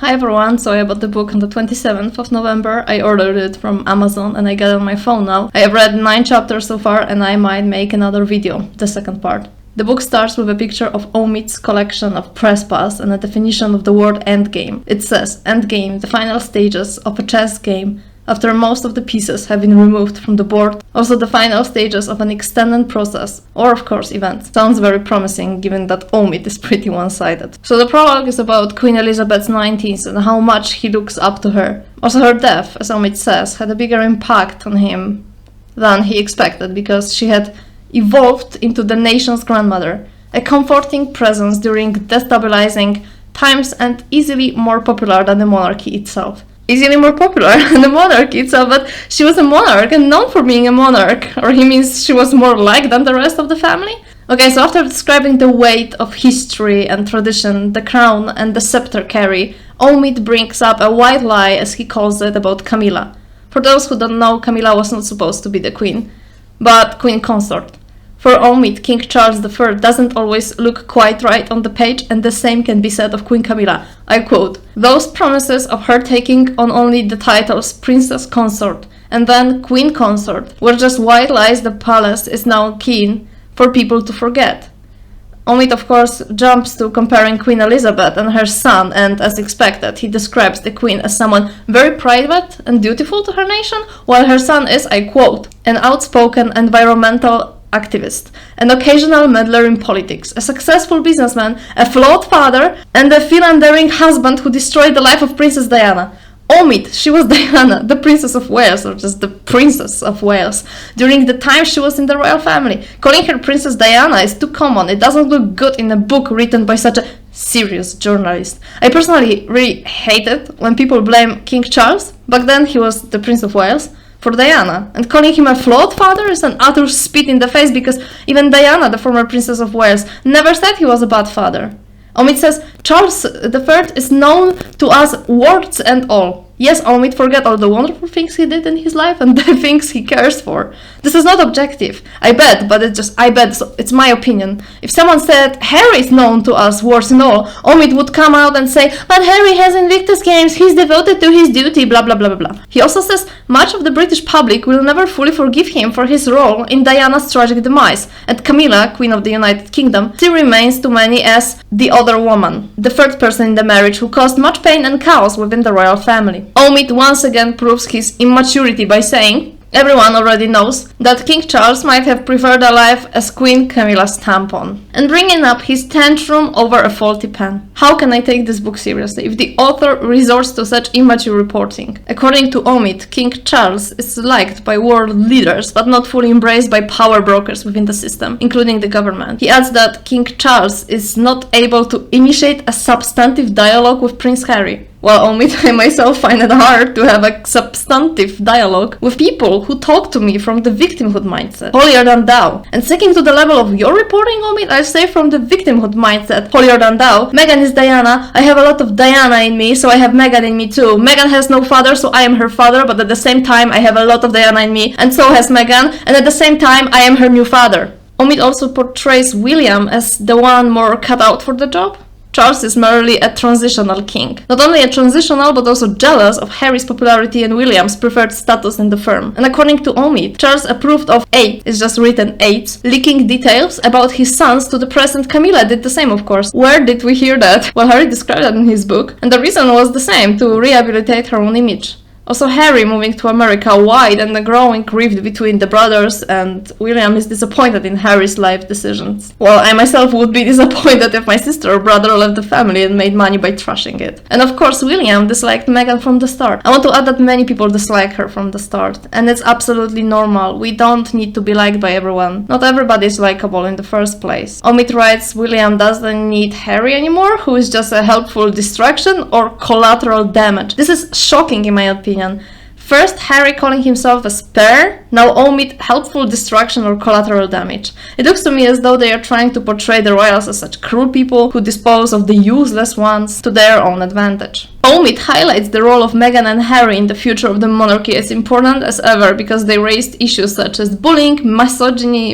Hi everyone, so I bought the book on the 27th of November. I ordered it from Amazon and I got it on my phone now. I have read 9 chapters so far and I might make another video, the second part. The book starts with a picture of Omid's collection of press pass and a definition of the word endgame. It says, endgame, the final stages of a chess game after most of the pieces have been removed from the board, also the final stages of an extended process, or of course event. Sounds very promising given that Omid is pretty one-sided. So the prologue is about Queen Elizabeth's 90s and how much he looks up to her. Also her death, as Omid says, had a bigger impact on him than he expected because she had evolved into the nation's grandmother, a comforting presence during destabilizing times and easily more popular than the monarchy itself. Easily more popular than the monarchy itself, but she was a monarch and known for being a monarch, or he means she was more liked than the rest of the family? Okay, so after describing the weight of history and tradition the crown and the scepter carry, Omid brings up a white lie, as he calls it, about Camilla. For those who don't know, Camilla was not supposed to be the queen, but queen consort. For Omid, King Charles I doesn't always look quite right on the page, and the same can be said of Queen Camilla. I quote, "Those promises of her taking on only the titles Princess Consort and then Queen Consort were just white lies the palace is now keen for people to forget." Omid, of course, jumps to comparing Queen Elizabeth and her son, and as expected, he describes the queen as someone very private and dutiful to her nation, while her son is, I quote, "an outspoken environmental activist, an occasional meddler in politics, a successful businessman, a flawed father, and a philandering husband who destroyed the life of Princess Diana." Omid, she was Diana, the Princess of Wales, or just the Princess of Wales, during the time she was in the royal family. Calling her Princess Diana is too common. It doesn't look good in a book written by such a serious journalist. I personally really hate it when people blame King Charles, back then he was the Prince of Wales, for Diana, and calling him a flawed father is an utter spit in the face because even Diana, the former Princess of Wales, never said he was a bad father. Omid says, "Charles III is known to us warts and all." Yes, Omid, forget all the wonderful things he did in his life and the things he cares for. This is not objective. I bet, but I bet, so it's my opinion. If someone said Harry is known to us warts and all, Omid would come out and say, "But Harry has Invictus Games, he's devoted to his duty, blah blah blah blah blah." He also says much of the British public will never fully forgive him for his role in Diana's tragic demise, and Camilla, Queen of the United Kingdom, still remains to many as the other woman, the third person in the marriage who caused much pain and chaos within the royal family. Omid once again proves his immaturity by saying, everyone already knows that King Charles might have preferred a life as Queen Camilla's tampon, and bringing up his tantrum over a faulty pen. How can I take this book seriously if the author resorts to such immature reporting? According to Omid, King Charles is liked by world leaders but not fully embraced by power brokers within the system, including the government. He adds that King Charles is not able to initiate a substantive dialogue with Prince Harry. Well, Omid, I myself find it hard to have a substantive dialogue with people who talk to me from the victimhood mindset, holier than thou. And sticking to the level of your reporting, Omid, I say from the victimhood mindset, holier than thou. Meghan is Diana, I have a lot of Diana in me, so I have Meghan in me too. Meghan has no father, so I am her father, but at the same time I have a lot of Diana in me, and so has Meghan, and at the same time I am her new father. Omid also portrays William as the one more cut out for the job. Charles is merely a transitional king. Not only a transitional, but also jealous of Harry's popularity and William's preferred status in the firm. And according to Omid, Charles approved of it's just written 8, leaking details about his sons to the press, and Camilla did the same, of course. Where did we hear that? Well, Harry described that in his book, and the reason was the same, to rehabilitate her own image. Also, Harry moving to America wide and a growing rift between the brothers, and William is disappointed in Harry's life decisions. Well, I myself would be disappointed if my sister or brother left the family and made money by trashing it. And of course, William disliked Meghan from the start. I want to add that many people dislike her from the start, and it's absolutely normal. We don't need to be liked by everyone. Not everybody is likable in the first place. Omid writes, William doesn't need Harry anymore, who is just a helpful distraction or collateral damage. This is shocking in my opinion. First, Harry calling himself a spare, now Omid helpful distraction or collateral damage. It looks to me as though they are trying to portray the royals as such cruel people who dispose of the useless ones to their own advantage. Omid highlights the role of Meghan and Harry in the future of the monarchy as important as ever because they raised issues such as bullying, misogyny,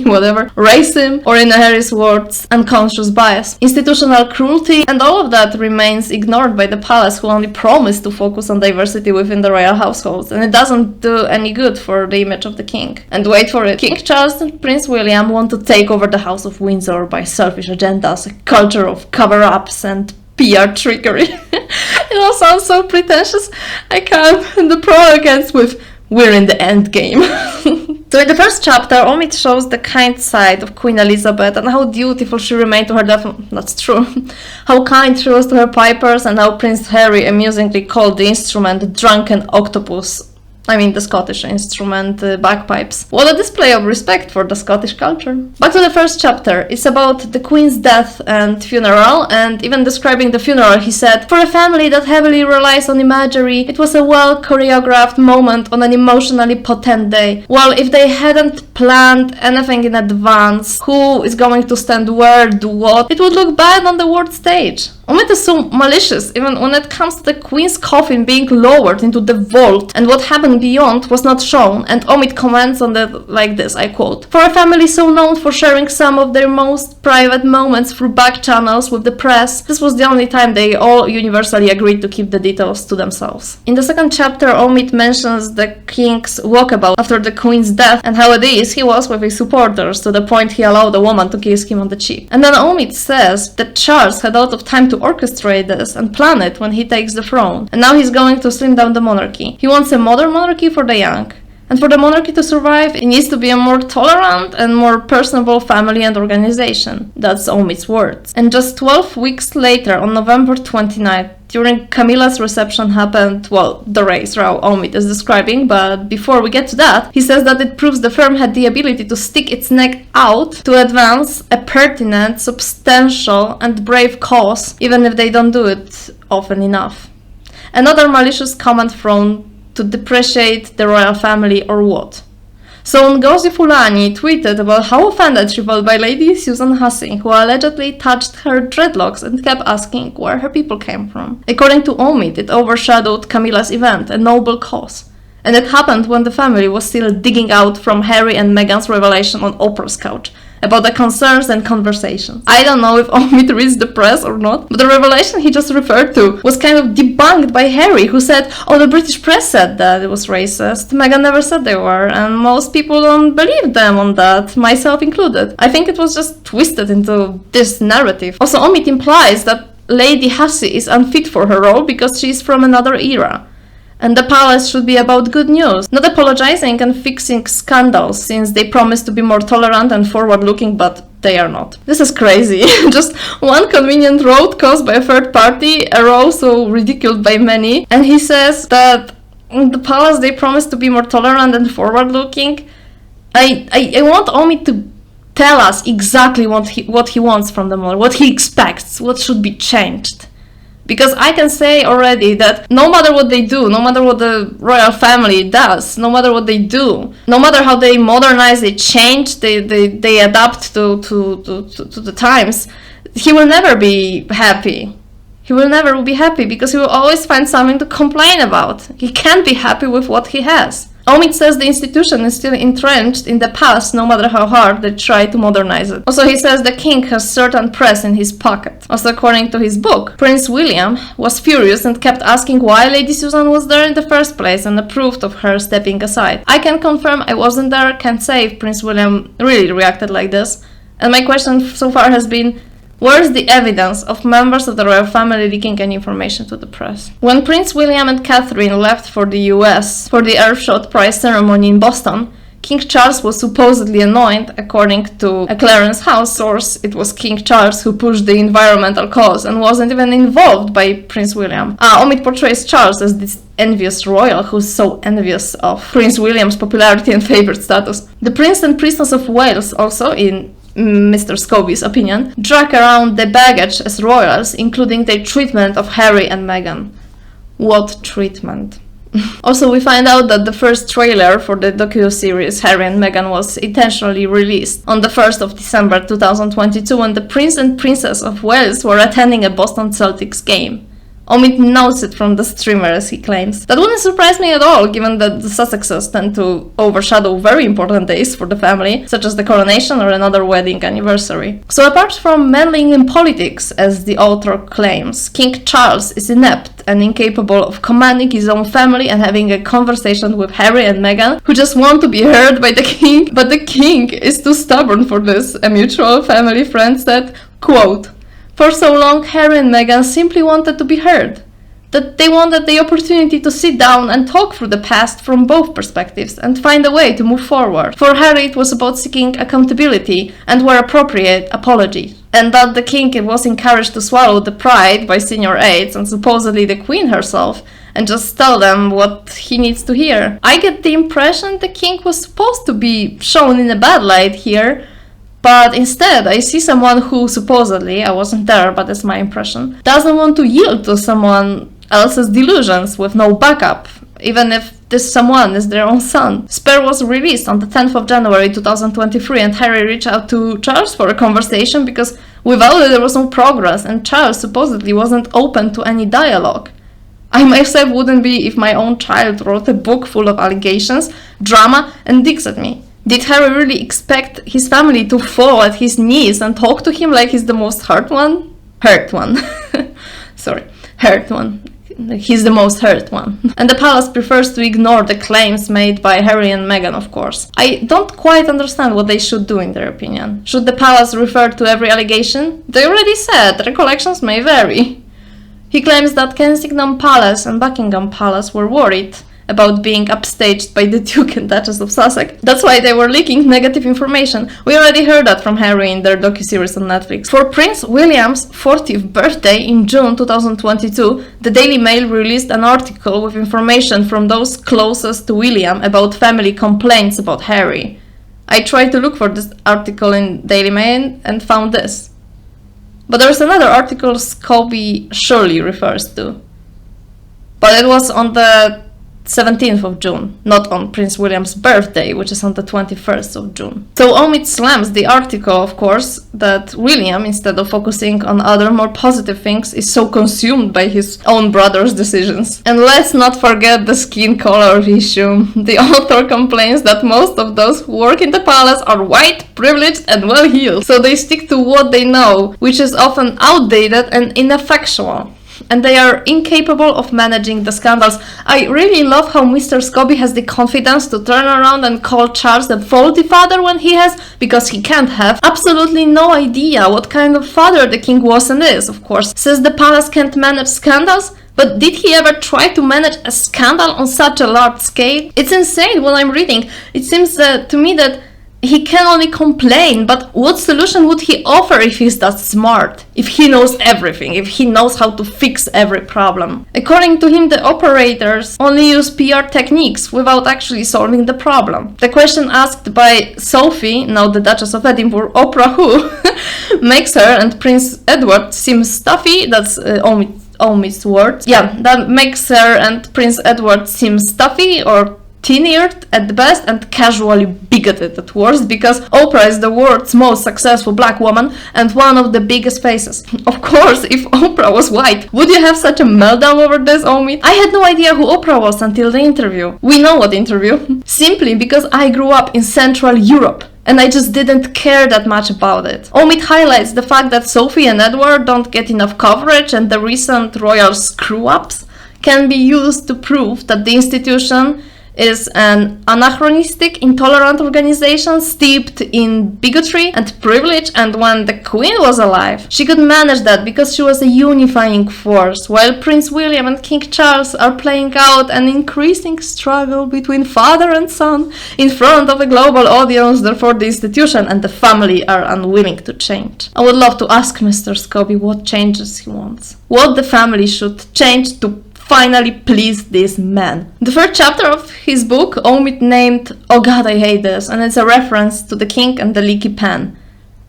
whatever, racism, or in Harry's words, unconscious bias, institutional cruelty, and all of that remains ignored by the palace, who only promise to focus on diversity within the royal households, and it doesn't do any good for the image of the king. And wait for it, King Charles and Prince William want to take over the House of Windsor by selfish agendas, a culture of cover-ups and PR trickery. It all sounds so pretentious. I can't. And the prologue ends with, "We're in the Endgame." So in the first chapter, Omid shows the kind side of Queen Elizabeth and how dutiful she remained to her death. That's true. How kind she was to her pipers, and how Prince Harry amusingly called the instrument drunken octopus. I mean the Scottish instrument, bagpipes. What a display of respect for the Scottish culture. Back to the first chapter. It's about the Queen's death and funeral, and even describing the funeral, he said, "For a family that heavily relies on imagery, it was a well-choreographed moment on an emotionally potent day. Well, if they hadn't planned anything in advance, who is going to stand where, do what, it would look bad on the world stage." Omid is so malicious, even when it comes to the Queen's coffin being lowered into the vault, and what happened beyond was not shown, and Omid comments on that like this, I quote, "For a family so known for sharing some of their most private moments through back channels with the press, this was the only time they all universally agreed to keep the details to themselves." In the second chapter, Omid mentions the King's walkabout after the Queen's death and how at ease he was with his supporters, to the point he allowed a woman to kiss him on the cheek. And then Omid says that Charles had a lot of time to orchestrate this and plan it when he takes the throne, and now he's going to slim down the monarchy. He wants a modern monarchy for the young. And for the monarchy to survive, it needs to be a more tolerant and more personable family and organization. That's Omid's words. And just 12 weeks later, on November 29th, during Camilla's reception happened, well, the race row Omid is describing, but before we get to that, he says that it proves the firm had the ability to stick its neck out to advance a pertinent, substantial, and brave cause, even if they don't do it often enough. Another malicious comment thrown to depreciate the royal family or what? So Ngozi Fulani tweeted about how offended she felt by Lady Susan Hussey, who allegedly touched her dreadlocks and kept asking where her people came from. According to Omid, it overshadowed Camilla's event, a noble cause. And it happened when the family was still digging out from Harry and Meghan's revelation on Oprah's couch about the concerns and conversations. I don't know if Omid reads the press or not, but the revelation he just referred to was kind of debunked by Harry, who said, "Oh, the British press said that it was racist. Meghan never said they were, and most people don't believe them on that, myself included." I think it was just twisted into this narrative. Also, Omid implies that Lady Hussey is unfit for her role because she is from another era. And the palace should be about good news, not apologizing and fixing scandals, since they promise to be more tolerant and forward-looking, but they are not. This is crazy. Just one convenient road caused by a third party, a row so ridiculed by many, and he says that in the palace they promise to be more tolerant and forward-looking. I want Omid to tell us exactly what he wants from them, or what he expects, what should be changed. Because I can say already that no matter what they do, no matter what the royal family does, no matter what they do, no matter how they modernize, they change, they adapt to the times, he will never be happy. He will never be happy because he will always find something to complain about. He can't be happy with what he has. Omid says the institution is still entrenched in the past no matter how hard they try to modernize it. Also, he says the king has certain press in his pocket. Also, according to his book, Prince William was furious and kept asking why Lady Susan was there in the first place and approved of her stepping aside. I can confirm I wasn't there, can't say if Prince William really reacted like this. And my question so far has been, where is the evidence of members of the royal family leaking any information to the press? When Prince William and Catherine left for the US for the Earthshot Prize ceremony in Boston, King Charles was supposedly annoyed. According to a Clarence House source, it was King Charles who pushed the environmental cause and wasn't even involved by Prince William. Omid portrays Charles as this envious royal who's so envious of Prince William's popularity and favorite status. The Prince and Princess of Wales also, in Mr. Scobie's opinion, drag around the baggage as royals, including their treatment of Harry and Meghan. What treatment? Also, we find out that the first trailer for the docu-series Harry and Meghan was intentionally released on the 1st of December 2022 when the Prince and Princess of Wales were attending a Boston Celtics game. Omid knows it from the streamer, as he claims. That wouldn't surprise me at all, given that the Sussexes tend to overshadow very important days for the family, such as the coronation or another wedding anniversary. So apart from meddling in politics, as the author claims, King Charles is inept and incapable of commanding his own family and having a conversation with Harry and Meghan, who just want to be heard by the king, but the king is too stubborn for this, a mutual family friend said, quote, "For so long, Harry and Meghan simply wanted to be heard. That they wanted the opportunity to sit down and talk through the past from both perspectives and find a way to move forward. For Harry, it was about seeking accountability and, where appropriate, apology. And that the king was encouraged to swallow the pride by senior aides and supposedly the queen herself and just tell them what he needs to hear. I get the impression the king was supposed to be shown in a bad light here, but instead, I see someone who supposedly, I wasn't there, but it's my impression, doesn't want to yield to someone else's delusions with no backup, even if this someone is their own son." Spare was released on the 10th of January 2023, and Harry reached out to Charles for a conversation because without it there was no progress, and Charles supposedly wasn't open to any dialogue. I myself wouldn't be if my own child wrote a book full of allegations, drama, and digs at me. Did Harry really expect his family to fall at his knees and talk to him like he's the most hurt one? Hurt one. Sorry, hurt one. He's the most hurt one. And the palace prefers to ignore the claims made by Harry and Meghan, of course. I don't quite understand what they should do in their opinion. Should the palace refer to every allegation? They already said recollections may vary. He claims that Kensington Palace and Buckingham Palace were worried about being upstaged by the Duke and Duchess of Sussex. That's why they were leaking negative information. We already heard that from Harry in their docuseries on Netflix. For Prince William's 40th birthday in June 2022, the Daily Mail released an article with information from those closest to William about family complaints about Harry. I tried to look for this article in Daily Mail and found this. But there's another article Scobie surely refers to. But it was on the 17th of June, not on Prince William's birthday, which is on the 21st of June. So Omid slams the article, of course, that William, instead of focusing on other more positive things, is so consumed by his own brother's decisions. And let's not forget the skin color issue. The author complains that most of those who work in the palace are white, privileged, and well-heeled, so they stick to what they know, which is often outdated and ineffectual. And they are incapable of managing the scandals. I really love how Mr. Scobie has the confidence to turn around and call Charles the faulty father when he has, because he can't have, absolutely no idea what kind of father the king was and is, of course. Says the palace can't manage scandals? But did he ever try to manage a scandal on such a large scale? It's insane what I'm reading. It seems to me that he can only complain, but what solution would he offer if he's that smart? If he knows everything, if he knows how to fix every problem? According to him, the operators only use PR techniques without actually solving the problem. The question asked by Sophie, now the Duchess of Edinburgh, Oprah who, makes her and Prince Edward seem stuffy, that's Omid's words. Yeah, that makes her and Prince Edward seem stuffy or thin-eared at the best and casually bigoted at worst, because Oprah is the world's most successful black woman and one of the biggest faces. Of course, if Oprah was white, would you have such a meltdown over this, Omid? I had no idea who Oprah was until the interview. We know what interview. Simply because I grew up in Central Europe and I just didn't care that much about it. Omid highlights the fact that Sophie and Edward don't get enough coverage, and the recent royal screw-ups can be used to prove that the institution is an anachronistic, intolerant organization steeped in bigotry and privilege, and when the Queen was alive, she could manage that because she was a unifying force, while Prince William and King Charles are playing out an increasing struggle between father and son in front of a global audience. Therefore, the institution and the family are unwilling to change. I would love to ask Mr. Scobie what changes he wants, what the family should change to finally please this man. The third chapter of his book, Omid named "Oh God, I Hate This," and it's a reference to the king and the leaky pen.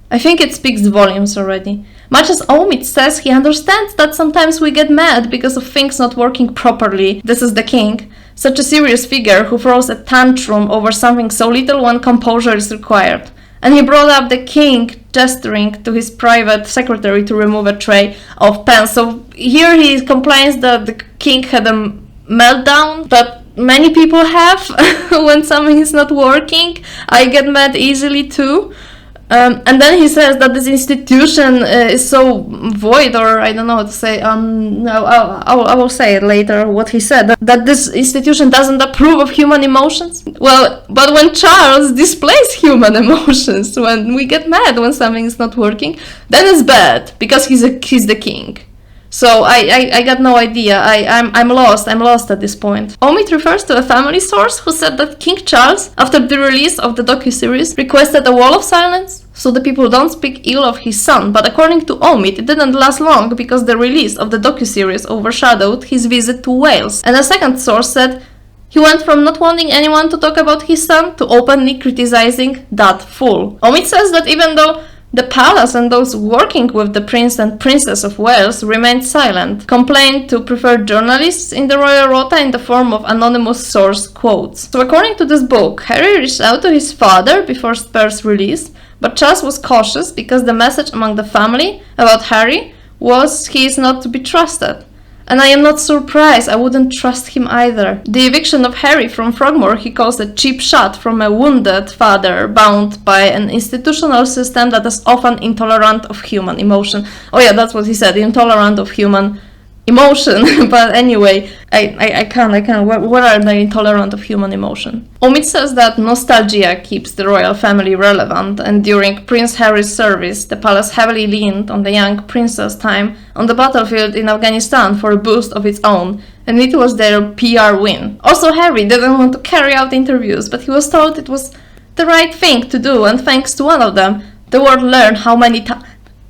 I think it speaks volumes already. Much as Omid says he understands that sometimes we get mad because of things not working properly, this is the king, such a serious figure who throws a tantrum over something so little when composure is required. And he brought up the king gesturing to his private secretary to remove a tray of pens. So here he complains that the king had a meltdown, but many people have when something is not working. I get mad easily too. And then he says that this institution is so void, or I don't know what to say. No, I will say it later what he said. That this institution doesn't approve of human emotions. Well, but when Charles displays human emotions, when we get mad when something is not working, then it's bad because he's the king. So I got no idea. I'm lost at this point. Omid refers to a family source who said that King Charles, after the release of the docuseries, requested a wall of silence so the people don't speak ill of his son. But according to Omid, it didn't last long because the release of the docuseries overshadowed his visit to Wales. And a second source said he went from not wanting anyone to talk about his son to openly criticizing that fool. Omid says that even though the palace and those working with the Prince and Princess of Wales remained silent, complained to preferred journalists in the royal rota in the form of anonymous source quotes. So according to this book, Harry reached out to his father before Spurs' release, but Charles was cautious because the message among the family about Harry was he is not to be trusted. And I am not surprised, I wouldn't trust him either. The eviction of Harry from Frogmore he calls a cheap shot from a wounded father bound by an institutional system that is often intolerant of human emotion. Oh yeah, that's what he said, intolerant of human emotion. But anyway, I can't. What are they intolerant of human emotion? Omid says that nostalgia keeps the royal family relevant, and during Prince Harry's service, the palace heavily leaned on the young prince's time on the battlefield in Afghanistan for a boost of its own, and it was their PR win. Also, Harry didn't want to carry out interviews, but he was told it was the right thing to do, and thanks to one of them, the world learned how many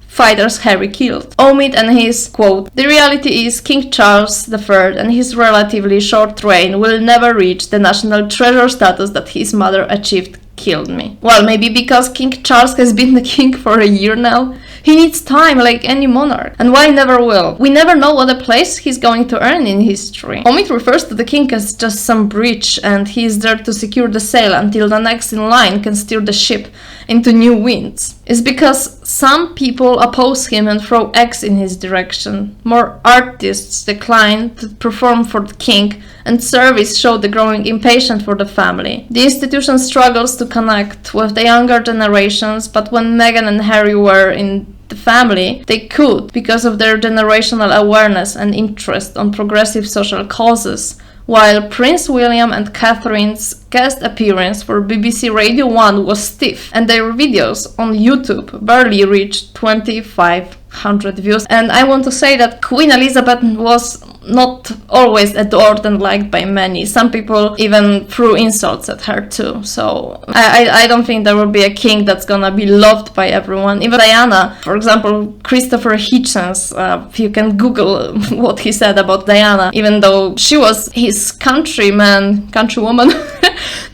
fighters Harry killed. Omid and his quote, "The reality is King Charles III and his relatively short reign will never reach the national treasure status that his mother achieved killed me." Well, maybe because King Charles has been the king for a year now. He needs time like any monarch. And why never will? We never know what a place he's going to earn in history. Omid refers to the king as just some bridge, and he is there to secure the sail until the next in line can steer the ship into new winds. It's because some people oppose him and throw eggs in his direction. More artists decline to perform for the king, and service show the growing impatience for the family. The institution struggles to connect with the younger generations, but when Meghan and Harry were in the family, they could because of their generational awareness and interest on progressive social causes, while Prince William and Catherine's guest appearance for BBC Radio 1 was stiff, and their videos on YouTube barely reached 2,500 views. And I want to say that Queen Elizabeth was not always adored and liked by many. Some people even threw insults at her too. So I don't think there will be a king that's gonna be loved by everyone. Even Diana, for example, Christopher Hitchens, if you can Google what he said about Diana, even though she was his countrywoman,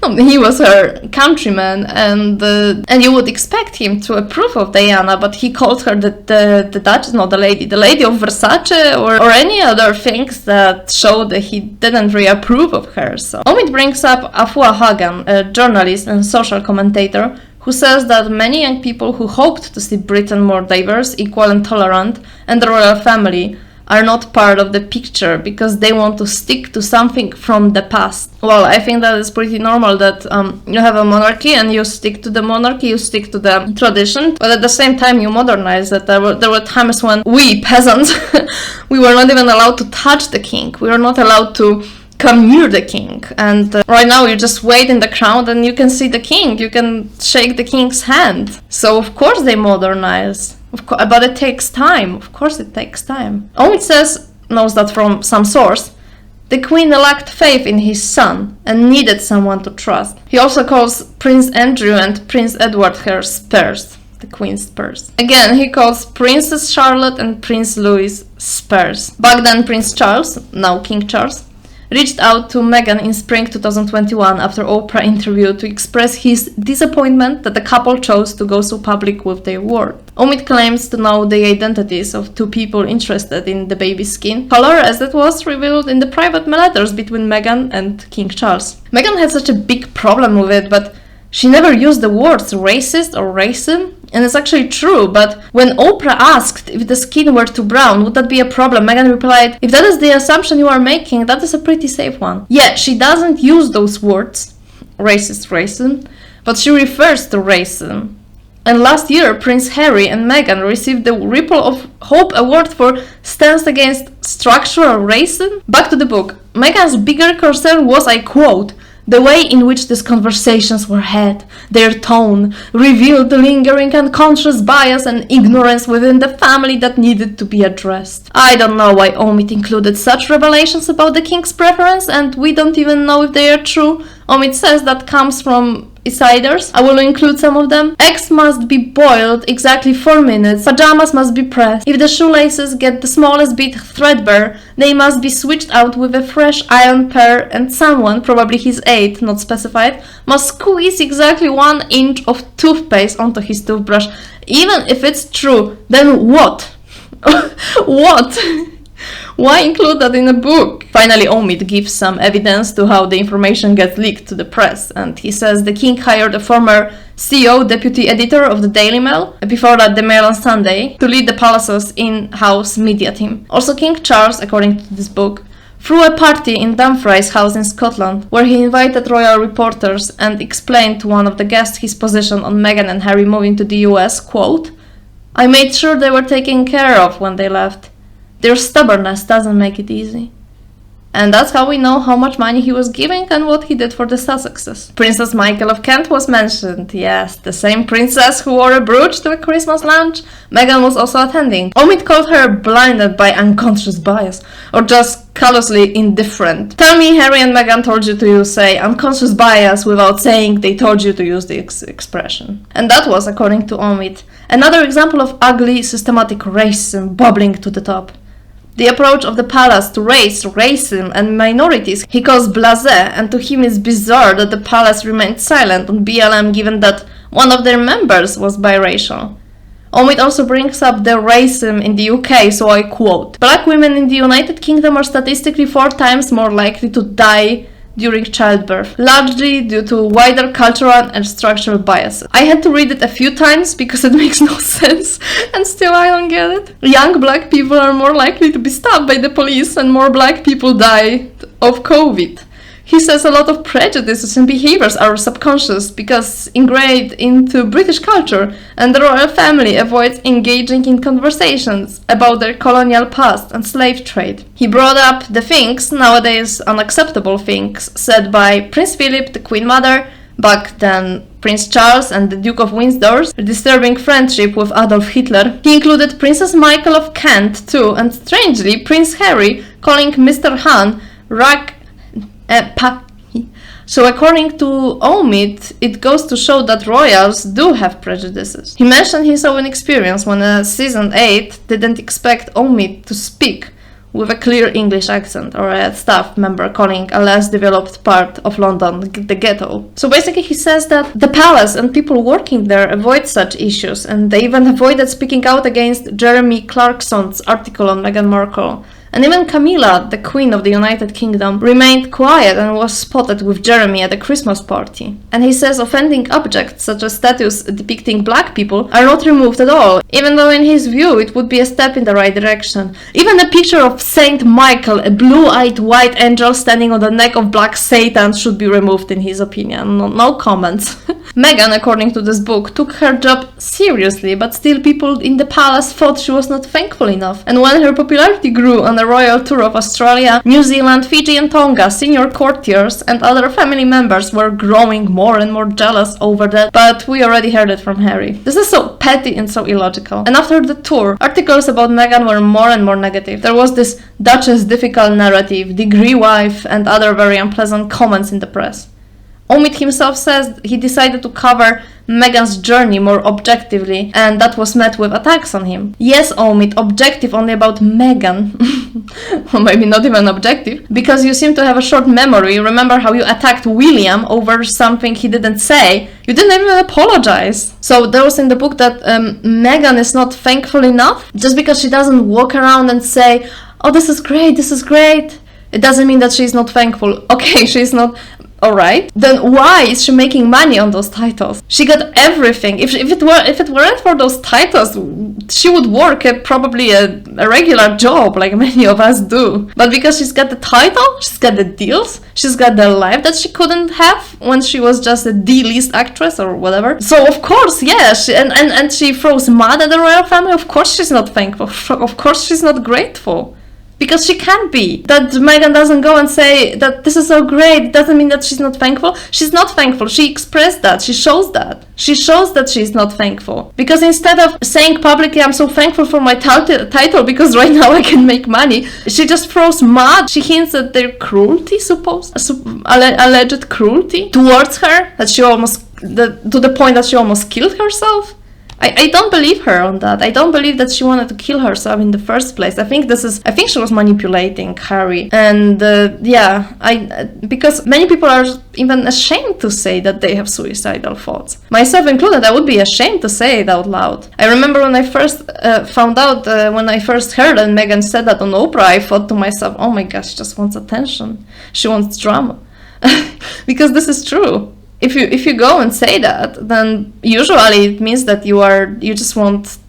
no, he was her countryman, and you would expect him to approve of Diana, but he called her the Duchess, not the lady of Versace, or any other things that showed that he didn't really approve of her. So Omid brings up Afua Hagan, a journalist and social commentator, who says that many young people who hoped to see Britain more diverse, equal and tolerant, and the royal family are not part of the picture because they want to stick to something from the past. Well, I think that is pretty normal that you have a monarchy and you stick to the monarchy, you stick to the tradition, but at the same time you modernize that. There were times when we, peasants, we were not even allowed to touch the king. We were not allowed to come near the king, and right now you just wait in the crowd and you can see the king, you can shake the king's hand. So of course they modernize. But it takes time. Of course it takes time. Omid knows that from some source, the queen lacked faith in his son and needed someone to trust. He also calls Prince Andrew and Prince Edward her Spurs, the queen's Spurs. Again, he calls Princess Charlotte and Prince Louis Spurs. Back then, Prince Charles, now King Charles, reached out to Meghan in spring 2021 after Oprah interview to express his disappointment that the couple chose to go so public with their word. Omid claims to know the identities of two people interested in the baby's skin color, as it was revealed in the private letters between Meghan and King Charles. Meghan had such a big problem with it, but She never used the words racist or racism, and it's actually true, but when Oprah asked if the skin were too brown, would that be a problem, Meghan replied, if that is the assumption you are making, that is a pretty safe one. Yeah, she doesn't use those words, racist, racism, but she refers to racism. And last year, Prince Harry and Meghan received the Ripple of Hope Award for stance against structural racism. Back to the book. Meghan's bigger concern was, I quote, the way in which these conversations were had, their tone, revealed the lingering unconscious bias and ignorance within the family that needed to be addressed. I don't know why Omid included such revelations about the king's preference, and we don't even know if they are true. Omid says that comes from insiders. I will include some of them. Eggs must be boiled exactly 4 minutes. Pajamas must be pressed. If the shoelaces get the smallest bit threadbare, they must be switched out with a fresh iron pair, and someone, probably his aide, not specified, must squeeze exactly 1 inch of toothpaste onto his toothbrush. Even if it's true, then what? What? Why include that in a book? Finally, Omid gives some evidence to how the information gets leaked to the press, and he says the king hired a former CEO, deputy editor of the Daily Mail, before that the Mail on Sunday, to lead the palace's in-house media team. Also, King Charles, according to this book, threw a party in Dumfries House in Scotland, where he invited royal reporters and explained to one of the guests his position on Meghan and Harry moving to the US, quote, I made sure they were taken care of when they left. Their stubbornness doesn't make it easy. And that's how we know how much money he was giving and what he did for the Sussexes. Princess Michael of Kent was mentioned. Yes, the same princess who wore a brooch to a Christmas lunch. Meghan was also attending. Omid called her blinded by unconscious bias, or just callously indifferent. Tell me Harry and Meghan told you to say unconscious bias without saying they told you to use the expression. And that was, according to Omid, another example of ugly, systematic racism bubbling to the top. The approach of the palace to race, racism, and minorities he calls blasé, and to him it's bizarre that the palace remained silent on BLM given that one of their members was biracial. Omid also brings up the racism in the UK, so I quote, Black women in the United Kingdom are statistically 4 times more likely to die during childbirth, largely due to wider cultural and structural biases. I had to read it a few times because it makes no sense, and still I don't get it. Young black people are more likely to be stabbed by the police, and more black people die of COVID. He says a lot of prejudices and behaviors are subconscious because ingrained into British culture, and the royal family avoids engaging in conversations about their colonial past and slave trade. He brought up the things, nowadays unacceptable things, said by Prince Philip, the Queen Mother, back then Prince Charles and the Duke of Windsor's disturbing friendship with Adolf Hitler. He included Princess Michael of Kent too, and strangely Prince Harry calling Mr. Han So according to Omid, it goes to show that royals do have prejudices. He mentioned his own experience when a season 8 didn't expect Omid to speak with a clear English accent, or a staff member calling a less developed part of London the ghetto. So basically he says that the palace and people working there avoid such issues, and they even avoided speaking out against Jeremy Clarkson's article on Meghan Markle. And even Camilla, the Queen of the United Kingdom, remained quiet and was spotted with Jeremy at a Christmas party. And he says offending objects, such as statues depicting black people, are not removed at all, even though in his view it would be a step in the right direction. Even a picture of Saint Michael, a blue-eyed white angel standing on the neck of black Satan, should be removed in his opinion. No comments. Meghan, according to this book, took her job seriously, but still people in the palace thought she was not thankful enough. And when her popularity grew on a royal tour of Australia, New Zealand, Fiji and Tonga, senior courtiers and other family members were growing more and more jealous over that, but we already heard it from Harry. This is so petty and so illogical. And after the tour, articles about Meghan were more and more negative. There was this Duchess difficult narrative, degree wife, and other very unpleasant comments in the press. Omid himself says he decided to cover Meghan's journey more objectively, and that was met with attacks on him. Yes, Omid, objective only about Meghan. Or maybe not even objective, because you seem to have a short memory. Remember how you attacked William over something he didn't say? You didn't even apologize. So there was in the book that Meghan is not thankful enough, just because she doesn't walk around and say, oh, this is great, it doesn't mean that she's not thankful. Okay, she's not Alright, then why is she making money on those titles? She got everything. If it weren't for those titles, she would work at probably a regular job like many of us do. But because she's got the title, she's got the deals, she's got the life that she couldn't have when she was just a D-list actress or whatever. So of course, yeah, and she throws mud at the royal family. Of course she's not thankful. Of course she's not grateful. Because she can't be. That Meghan doesn't go and say that this is so great doesn't mean that she's not thankful. She's not thankful. She expressed that. She shows that. She shows that she's not thankful. Because instead of saying publicly, I'm so thankful for my title because right now I can make money, she just throws mud. She hints at their cruelty, alleged cruelty towards her, that she to the point that she almost killed herself. I don't believe her on that. I don't believe that she wanted to kill herself in the first place. I think she was manipulating Harry. And because many people are even ashamed to say that they have suicidal thoughts. Myself included, I would be ashamed to say it out loud. I remember when I first when I first heard that Meghan said that on Oprah, I thought to myself, oh my gosh, she just wants attention. She wants drama. Because this is true. If you go and say that, then usually it means that you just want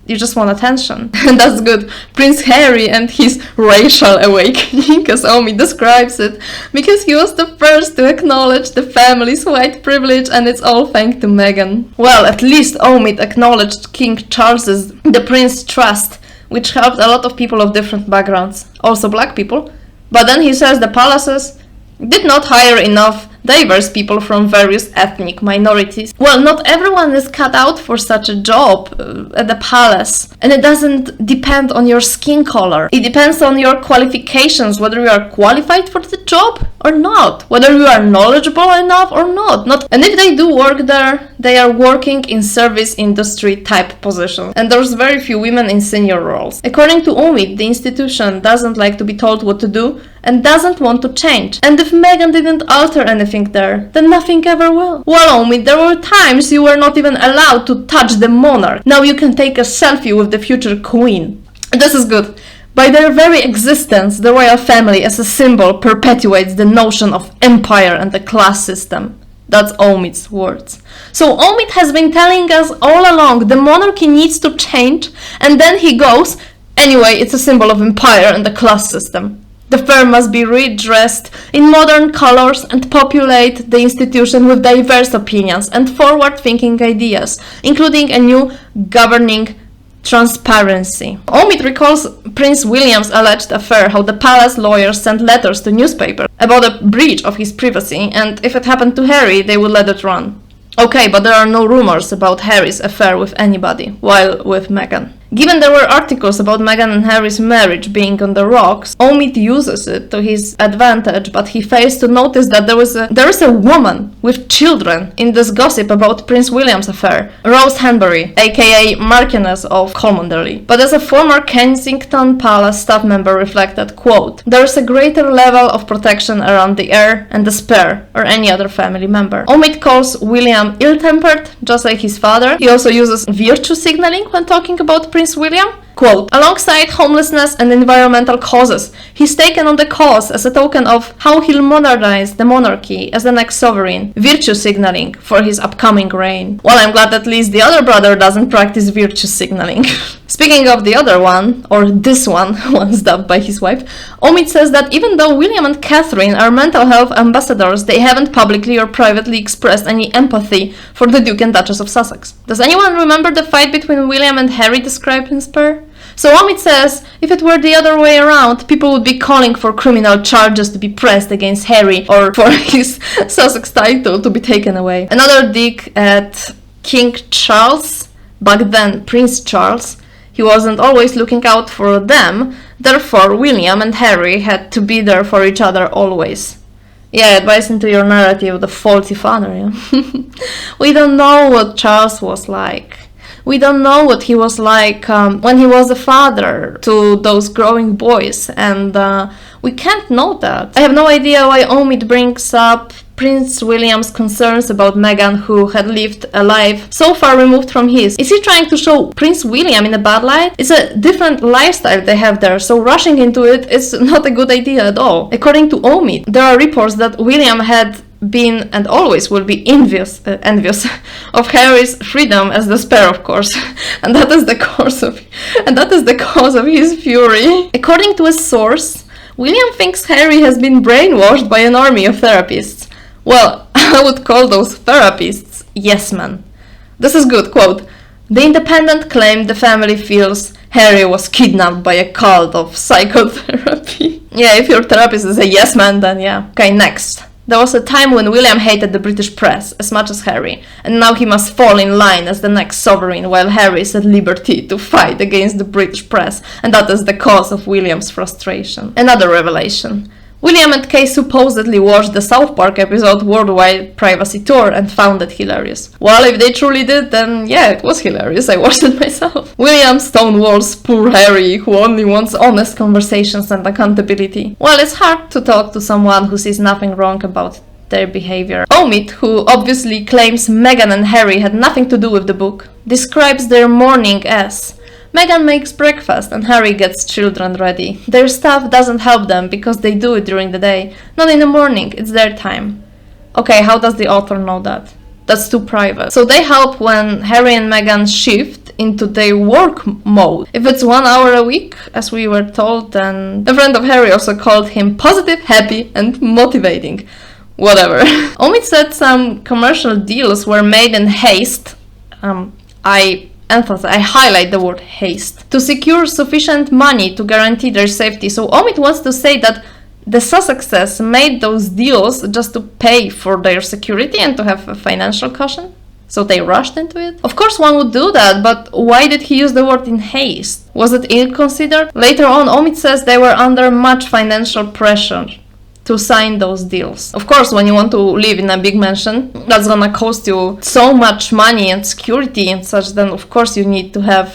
attention. And that's good. Prince Harry and his racial awakening, as Omid describes it, because he was the first to acknowledge the family's white privilege, and it's all thanks to Meghan. Well, at least Omid acknowledged King Charles's the Prince Trust, which helped a lot of people of different backgrounds, also black people. But then he says the palaces did not hire enough diverse people from various ethnic minorities. Well, not everyone is cut out for such a job at the palace, and it doesn't depend on your skin color. It depends on your qualifications, whether you are qualified for the job or not, whether you are knowledgeable enough or not. And if they do work there, they are working in service industry type positions, and there's very few women in senior roles. According to Omid, the institution doesn't like to be told what to do and doesn't want to change. And if Meghan didn't alter anything there, then nothing ever will. Well, Omid, there were times you were not even allowed to touch the monarch. Now you can take a selfie with the future queen. This is good. By their very existence, the royal family as a symbol perpetuates the notion of empire and the class system. That's Omid's words. So Omid has been telling us all along the monarchy needs to change, and then he goes, anyway, it's a symbol of empire and the class system. The firm must be redressed in modern colors and populate the institution with diverse opinions and forward-thinking ideas, including a new governing transparency. Omid recalls Prince William's alleged affair, how the palace lawyers sent letters to newspapers about a breach of his privacy, and if it happened to Harry, they would let it run. Okay, but there are no rumors about Harry's affair with anybody, while with Meghan. Given there were articles about Meghan and Harry's marriage being on the rocks, Omid uses it to his advantage, but he fails to notice that there is a woman with children in this gossip about Prince William's affair, Rose Hanbury, aka Marchioness of Cholmondeley. But as a former Kensington Palace staff member reflected, quote, there is a greater level of protection around the heir and the spare, or any other family member. Omid calls William ill-tempered, just like his father. He also uses virtue signaling when talking about Prince William. Quote, alongside homelessness and environmental causes, he's taken on the cause as a token of how he'll modernize the monarchy as the next sovereign, virtue signaling for his upcoming reign. Well, I'm glad at least the other brother doesn't practice virtue signaling. Speaking of the other one, or this one, once dubbed by his wife, Omid says that even though William and Catherine are mental health ambassadors, they haven't publicly or privately expressed any empathy for the Duke and Duchess of Sussex. Does anyone remember the fight between William and Harry described in Spare? So Omid says, if it were the other way around, people would be calling for criminal charges to be pressed against Harry or for his Sussex title to be taken away. Another dig at King Charles, back then Prince Charles. He wasn't always looking out for them, therefore William and Harry had to be there for each other always. Yeah, it buys into your narrative of the faulty father, yeah? We don't know what Charles was like. We don't know what he was like when he was a father to those growing boys, and we can't know that. I have no idea why Omid brings up Prince William's concerns about Meghan, who had lived a life so far removed from his. Is he trying to show Prince William in a bad light? It's a different lifestyle they have there, so rushing into it is not a good idea at all. According to Omid, there are reports that William had been and always will be envious of Harry's freedom as the spare, of course, and that is the cause of his fury. According to a source, William thinks Harry has been brainwashed by an army of therapists. Well, I would call those therapists yes men. This is good, quote, "The Independent claimed the family feels Harry was kidnapped by a cult of psychotherapy." Yeah, if your therapist is a yes man, then yeah. Okay, next. There was a time when William hated the British press as much as Harry, and now he must fall in line as the next sovereign while Harry is at liberty to fight against the British press, and that is the cause of William's frustration. Another revelation. William and Kay supposedly watched the South Park episode Worldwide Privacy Tour and found it hilarious. Well, if they truly did, then yeah, it was hilarious. I watched it myself. William stonewalls poor Harry, who only wants honest conversations and accountability. Well, it's hard to talk to someone who sees nothing wrong about their behavior. Omid, who obviously claims Meghan and Harry had nothing to do with the book, describes their morning as: Meghan makes breakfast and Harry gets children ready. Their staff doesn't help them because they do it during the day. Not in the morning, it's their time. Okay, how does the author know that? That's too private. So they help when Harry and Meghan shift into their work mode. If it's 1 hour a week, as we were told, then a friend of Harry also called him positive, happy and motivating. Whatever. Omid said some commercial deals were made in haste. I highlight the word haste, to secure sufficient money to guarantee their safety. So Omid wants to say that the Sussexes made those deals just to pay for their security and to have a financial cushion. So they rushed into it. Of course one would do that, but why did he use the word in haste? Was it ill-considered? Later on, Omid says they were under much financial pressure to sign those deals. Of course, when you want to live in a big mansion, that's gonna cost you so much money and security and such, then of course you need to have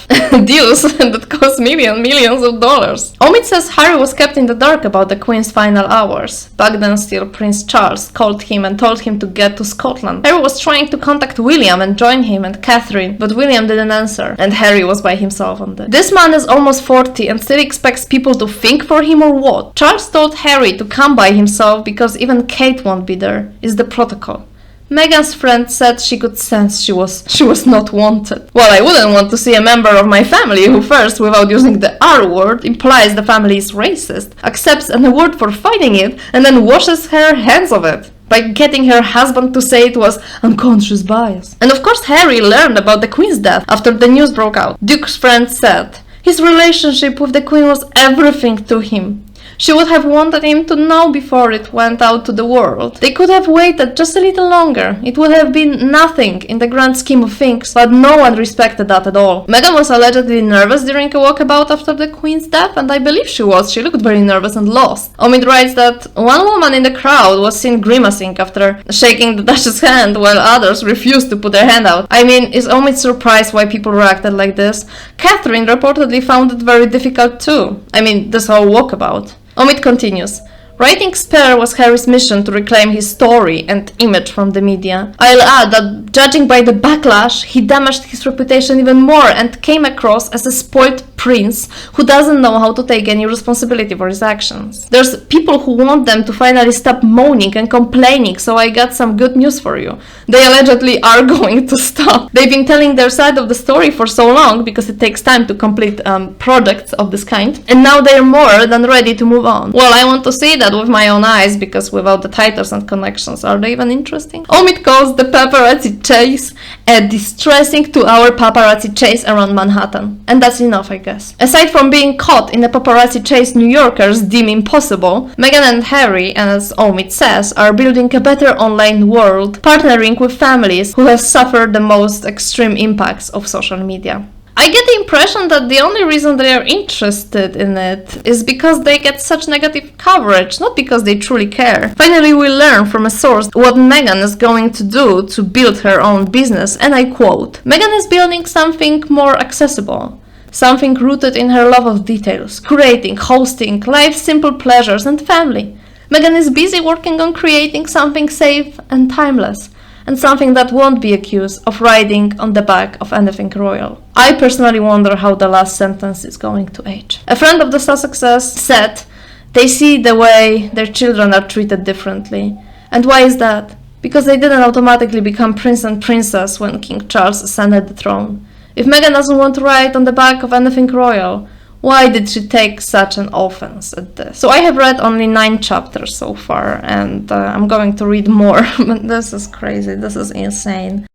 deals that cost millions of dollars. Omid says Harry was kept in the dark about the Queen's final hours. Back then still Prince Charles called him and told him to get to Scotland. Harry was trying to contact William and join him and Catherine, but William didn't answer, and Harry was by himself on that. This man is almost 40 and still expects people to think for him or what? Charles told Harry to come by himself because even Kate won't be there, is the protocol. Meghan's friend said she could sense she was not wanted. Well, I wouldn't want to see a member of my family who first, without using the R word, implies the family is racist, accepts an award for fighting it, and then washes her hands of it by getting her husband to say it was unconscious bias. And of course Harry learned about the Queen's death after the news broke out. Duke's friend said his relationship with the Queen was everything to him. She would have wanted him to know before it went out to the world. They could have waited just a little longer. It would have been nothing in the grand scheme of things, but no one respected that at all. Meghan was allegedly nervous during a walkabout after the Queen's death, and I believe she was. She looked very nervous and lost. Omid writes that one woman in the crowd was seen grimacing after shaking the Duchess' hand, while others refused to put their hand out. I mean, is Omid surprised why people reacted like this? Catherine reportedly found it very difficult too. I mean, this whole walkabout. Omid continues. Writing Spare was Harry's mission to reclaim his story and image from the media. I'll add that, judging by the backlash, he damaged his reputation even more and came across as a spoiled prince who doesn't know how to take any responsibility for his actions. There's people who want them to finally stop moaning and complaining, so I got some good news for you. They allegedly are going to stop. They've been telling their side of the story for so long because it takes time to complete projects of this kind, and now they're more than ready to move on. Well, I want to see that with my own eyes, because without the titles and connections, are they even interesting? Omid calls the paparazzi chase a distressing 2-hour paparazzi chase around Manhattan. And that's enough, I guess. Aside from being caught in a paparazzi chase New Yorkers deem impossible, Meghan and Harry, as Omid says, are building a better online world, partnering with families who have suffered the most extreme impacts of social media. I get the impression that the only reason they are interested in it is because they get such negative coverage, not because they truly care. Finally, we learn from a source what Meghan is going to do to build her own business, and I quote, "Meghan is building something more accessible. Something rooted in her love of details, creating, hosting, life's simple pleasures and family. Meghan is busy working on creating something safe and timeless, and something that won't be accused of riding on the back of anything royal." I personally wonder how the last sentence is going to age. A friend of the Sussexes said they see the way their children are treated differently, And why is that? Because they didn't automatically become prince and princess when King Charles ascended the throne. If Meghan doesn't want to write on the back of anything royal, why did she take such an offense at this? So I have read only 9 chapters so far, and I'm going to read more. But this is crazy, this is insane.